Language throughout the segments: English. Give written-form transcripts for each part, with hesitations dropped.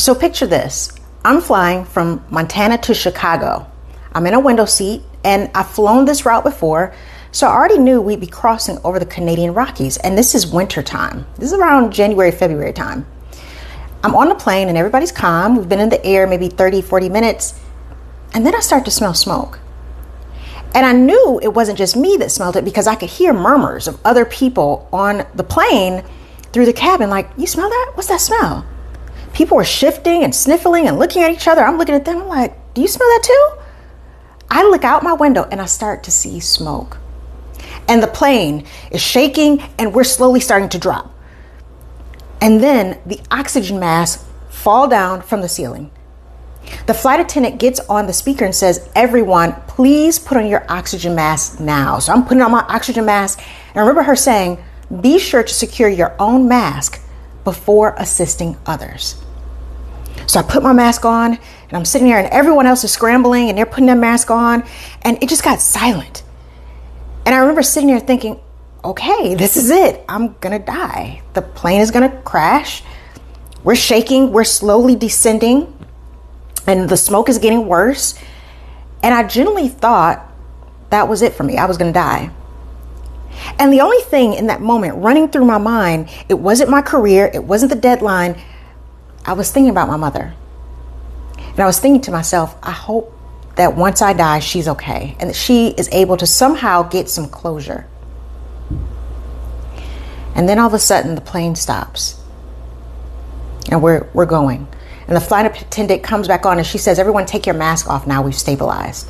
So picture this. I'm flying from Montana to Chicago. I'm in a window seat and I've flown this route before. So I already knew we'd be crossing over the Canadian Rockies, and this is winter time. This is around January, February time. I'm on the plane and everybody's calm. We've been in the air maybe 30, 40 minutes. And then I start to smell smoke. And I knew it wasn't just me that smelled it because I could hear murmurs of other people on the plane through the cabin. Like, you smell that? What's that smell? People were shifting and sniffling and looking at each other. I'm looking at them. I'm like, do you smell that too? I look out my window and I start to see smoke. And the plane is shaking and we're slowly starting to drop. And then the oxygen masks fall down from the ceiling. The flight attendant gets on the speaker and says, everyone, please put on your oxygen mask now. So I'm putting on my oxygen mask. And I remember her saying, be sure to secure your own mask before assisting others. So I put my mask on and I'm sitting there and everyone else is scrambling and they're putting their mask on and it just got silent. And I remember sitting there thinking, okay, this is it. I'm going to die. The plane is going to crash. We're shaking. We're slowly descending. And the smoke is getting worse. And I genuinely thought that was it for me. I was going to die. And the only thing in that moment running through my mind, it wasn't my career. It wasn't the deadline. I was thinking about my mother. And I was thinking to myself, I hope that once I die, she's okay. And that she is able to somehow get some closure. And then all of a sudden the plane stops. And we're going. And the flight attendant comes back on and she says, everyone take your mask off now, we've stabilized.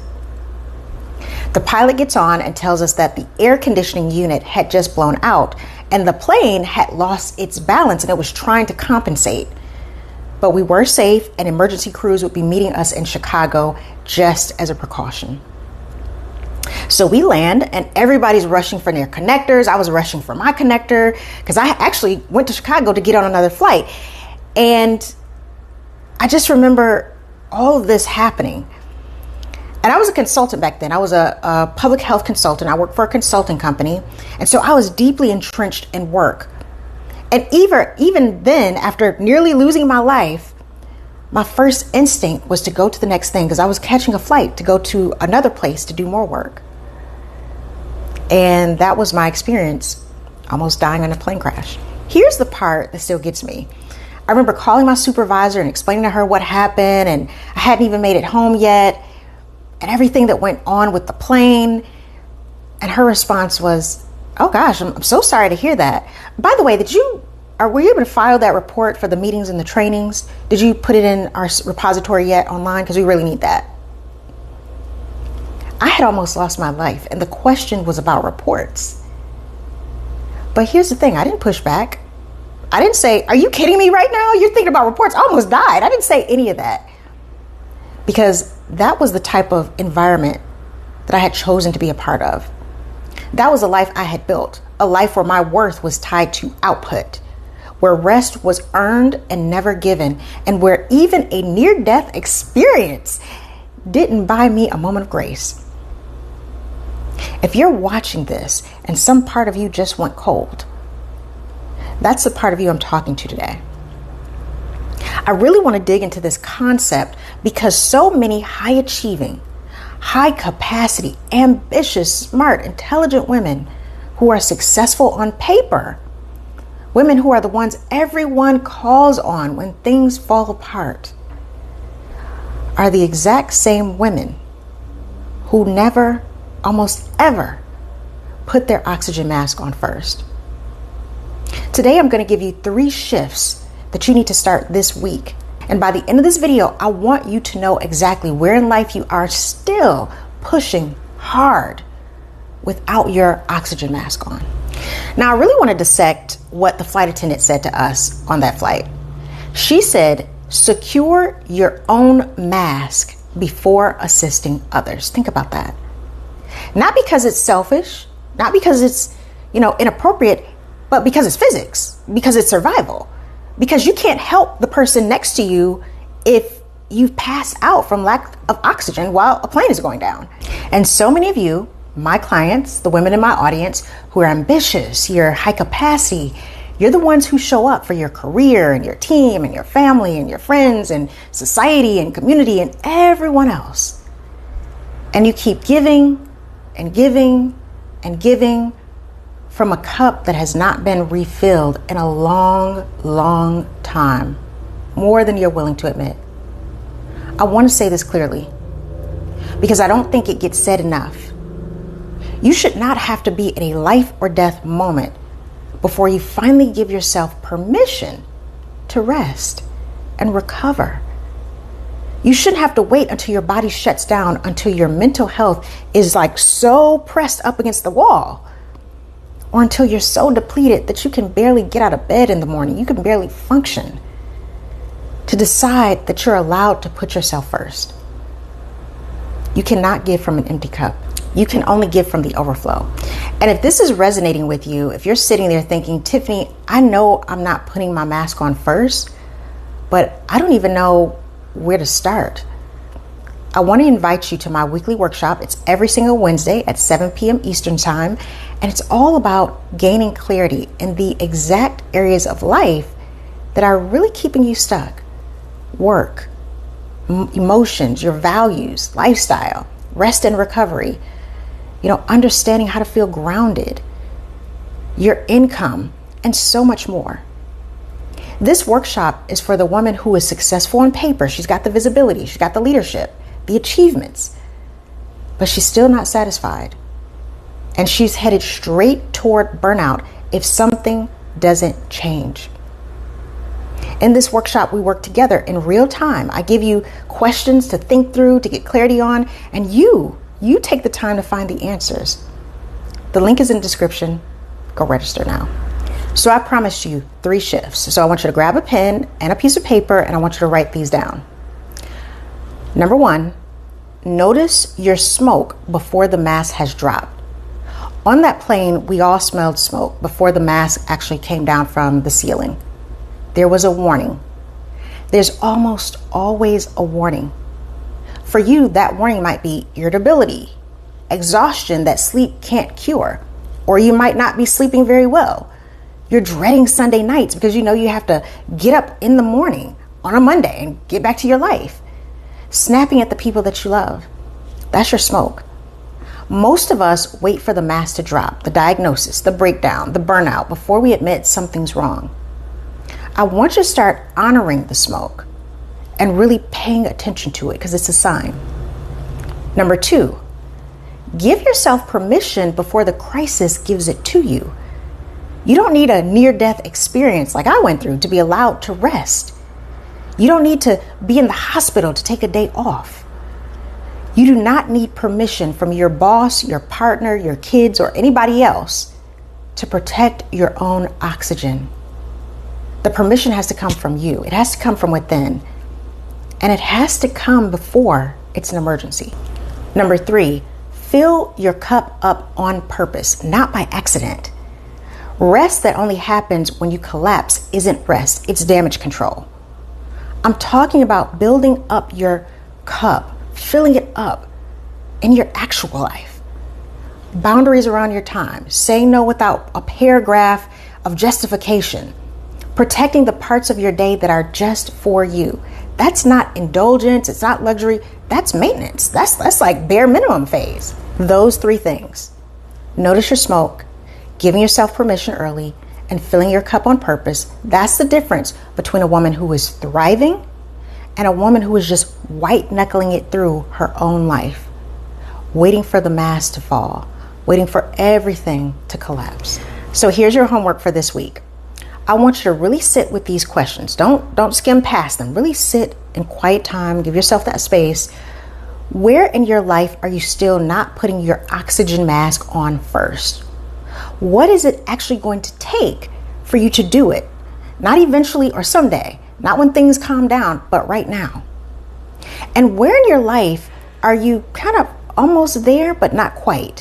The pilot gets on and tells us that the air conditioning unit had just blown out and the plane had lost its balance and it was trying to compensate. But we were safe and emergency crews would be meeting us in Chicago just as a precaution. So we land and everybody's rushing for their connectors. I was rushing for my connector because I actually went to Chicago to get on another flight. And I just remember all of this happening. And I was a consultant back then. I was a public health consultant. I worked for a consulting company. And so I was deeply entrenched in work. And even then, after nearly losing my life, my first instinct was to go to the next thing because I was catching a flight to go to another place to do more work. And that was my experience, almost dying in a plane crash. Here's the part that still gets me. I remember calling my supervisor and explaining to her what happened, and I hadn't even made it home yet, and everything that went on with the plane. And her response was, oh gosh, I'm so sorry to hear that. By the way, were you able to file that report for the meetings and the trainings? Did you put it in our repository yet online? Because we really need that. I had almost lost my life, and the question was about reports. But here's the thing, I didn't push back. I didn't say, are you kidding me right now? You're thinking about reports. I almost died. I didn't say any of that. Because that was the type of environment that I had chosen to be a part of. That was a life I had built, a life where my worth was tied to output, where rest was earned and never given, and where even a near-death experience didn't buy me a moment of grace. If you're watching this and some part of you just went cold, that's the part of you I'm talking to today. I really want to dig into this concept because so many high-achieving, high-capacity, ambitious, smart, intelligent women who are successful on paper, women who are the ones everyone calls on when things fall apart, are the exact same women who never, almost ever, put their oxygen mask on first. Today, I'm going to give you 3 shifts that you need to start this week. And by the end of this video, I want you to know exactly where in life you are still pushing hard without your oxygen mask on. Now, I really want to dissect what the flight attendant said to us on that flight. She said, secure your own mask before assisting others. Think about that. Not because it's selfish, not because it's, inappropriate, but because it's physics, because it's survival, because you can't help the person next to you if you pass out from lack of oxygen while a plane is going down. And so many of you, my clients, the women in my audience who are ambitious, you're high capacity, You're the ones who show up for your career and your team and your family and your friends and society and community and everyone else. And you keep giving and giving and giving from a cup that has not been refilled in a long, long time, more than you're willing to admit. I want to say this clearly because I don't think it gets said enough. You should not have to be in a life or death moment before you finally give yourself permission to rest and recover. You shouldn't have to wait until your body shuts down, until your mental health is like so pressed up against the wall, or until you're so depleted that you can barely get out of bed in the morning, you can barely function, to decide that you're allowed to put yourself first. You cannot give from an empty cup. You can only give from the overflow. And if this is resonating with you, if you're sitting there thinking, Tiffany, I know I'm not putting my mask on first, but I don't even know where to start. I want to invite you to my weekly workshop. It's every single Wednesday at 7 p.m. Eastern Time. And it's all about gaining clarity in the exact areas of life that are really keeping you stuck. Work, emotions, your values, lifestyle, rest and recovery, understanding how to feel grounded, your income, and so much more. This workshop is for the woman who is successful on paper. She's got the visibility, she's got the leadership, the achievements, but she's still not satisfied. And she's headed straight toward burnout if something doesn't change. In this workshop, we work together in real time. I give you questions to think through, to get clarity on, and you take the time to find the answers. The link is in the description. Go register now. So I promised you 3 shifts. So I want you to grab a pen and a piece of paper, and I want you to write these down. Number 1, notice your smoke before the mask has dropped. On that plane, we all smelled smoke before the mask actually came down from the ceiling. There was a warning. There's almost always a warning. For you, that warning might be irritability, exhaustion that sleep can't cure, or you might not be sleeping very well. You're dreading Sunday nights because you know you have to get up in the morning on a Monday and get back to your life. Snapping at the people that you love. That's your smoke. Most of us wait for the mask to drop, the diagnosis, the breakdown, the burnout, before we admit something's wrong. I want you to start honoring the smoke and really paying attention to it because it's a sign. Number 2, give yourself permission before the crisis gives it to you. You don't need a near-death experience like I went through to be allowed to rest. You don't need to be in the hospital to take a day off. You do not need permission from your boss, your partner, your kids, or anybody else to protect your own oxygen. The permission has to come from you. It has to come from within. And it has to come before it's an emergency. Number 3, fill your cup up on purpose, not by accident. Rest that only happens when you collapse isn't rest, it's damage control. I'm talking about building up your cup, filling it up in your actual life. Boundaries around your time, saying no without a paragraph of justification, protecting the parts of your day that are just for you. That's not indulgence, it's not luxury, that's maintenance. That's like bare minimum phase. Those 3 things. Notice your smoke, giving yourself permission early, and filling your cup on purpose. That's the difference between a woman who is thriving and a woman who is just white knuckling it through her own life, waiting for the mask to fall, waiting for everything to collapse. So here's your homework for this week. I want you to really sit with these questions. Don't skim past them. Really sit in quiet time. Give yourself that space. Where in your life are you still not putting your oxygen mask on first? What is it actually going to take for you to do it? Not eventually or someday, not when things calm down, but right now. And where in your life are you kind of almost there, but not quite?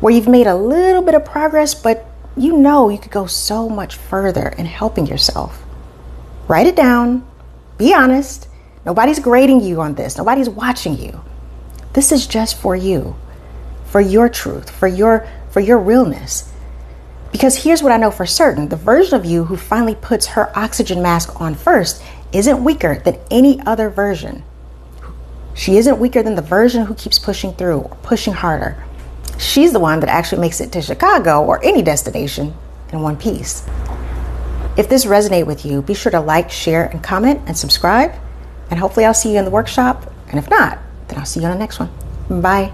Where you've made a little bit of progress, but you know you could go so much further in helping yourself. Write it down. Be honest. Nobody's grading you on this. Nobody's watching you. This is just for you, for your truth, for your realness. Because here's what I know for certain. The version of you who finally puts her oxygen mask on first isn't weaker than any other version. She isn't weaker than the version who keeps pushing through or pushing harder. She's the one that actually makes it to Chicago or any destination in one piece. If this resonated with you, be sure to like, share, and comment, and subscribe. And hopefully I'll see you in the workshop. And if not, then I'll see you on the next one. Bye.